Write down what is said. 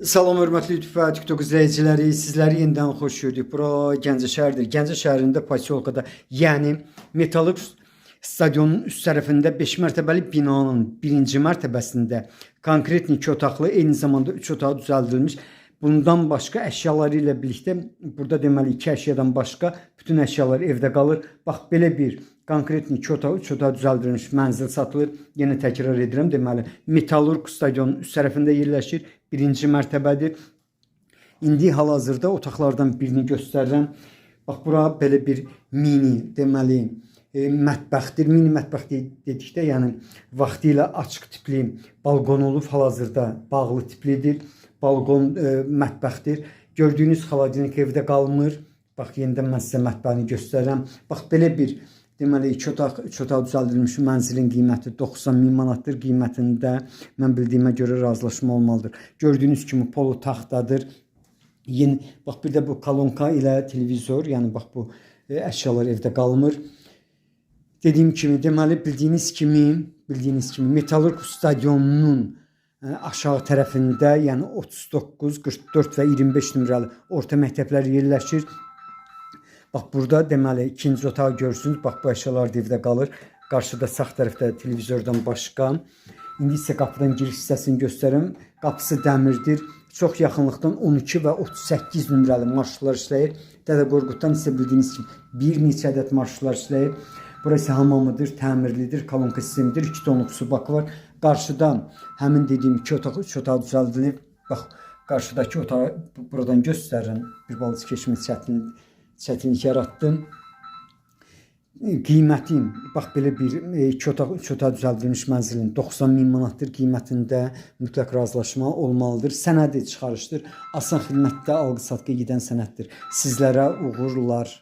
Salam hörmətli YouTube və TikTok izləyiciləri, sizləri yenidən xoş gördük. Bura Gəncə şəhəridir. Gəncə şəhərində Posyolkada, yəni Metallurq stadionun üst tərəfində 5 mərtəbəli binanın birinci mərtəbəsində konkret 2 otaqlı, eyni zamanda 3 otaq düzəldilmiş. Bundan başqa əşyaları ilə birlikdə burada deməli 2 əşyadan başqa bütün əşyalar evdə qalır. Bax belə bir konkret 2 otaq, 3 otaq düzəldilmiş mənzil satılır. Yenə təkrar edirəm, deməli Metallurq stadionun üst tərəfində yerləşir. Birinci mərtəbədir. İndi hal-hazırda otaqlardan birini göstərirəm. Bax bura belə bir mini deməli mətbəxdir. Mini mətbəx dedikdə, yəni vaxtilə açıq tipli balqon olub, hal-hazırda bağlı tiplidir. Balqon mətbəxdir. Gördüyünüz xaladenik evdə qalmır. Bax yenidən mən sizə mətbəxini göstərirəm. Bax belə bir deməli 2 otaq, 3 otaq düzəldilmiş mənzilin qiyməti 90.000 manatdır. Qiymətində mən bildiyimə görə razılaşma olmalıdır. Gördüyünüz kimi polo taxtadır. Yeni bax bir də bu kolonka ilə televizor, yəni bax bu əşyalar evdə qalmır. Dediyim kimi, deməli bildiyiniz kimi Metallurq stadionunun aşağı tərəfində, yəni 39, 44 və 25 nömrəli orta məktəblər yerləşir. Bax burada deməli ikinci otağı görürsünüz. Bax bu əşyalar da evdə qalır. Qarşıda sağ tərəfdə televizordan başqa. İndi isə qapıdan giriş hissəsini göstərim. Qapısı dəmirdir. Çox yaxınlıqdan 12 və 38 nömrəli marşrutlar işləyir. Dədə Qorquddan isə bildiyiniz kimi bir neçə ədəd marşrutlar işləyir. Burası hamamıdır, təmirlidir, kolonka sistemidir, 2 tonluq su bakı var. Qarşıda həmin dediyim 2 otaq, 3 otaq düzəldilib. Bax qarşıdakı otağı buradan göstərin. Bir balaca keçmə çətinlik yaratdım. Qiyməti bax belə bir 2 otaq, 3 otaq düzəldilmiş mənzilin 90.000 manatdır. Qiymətində mütləq razılaşma olmalıdır. Sənədi çıxarışdır. Asan xidmətdə alqı-satqı gedən sənəddir. Sizlərə uğurlar.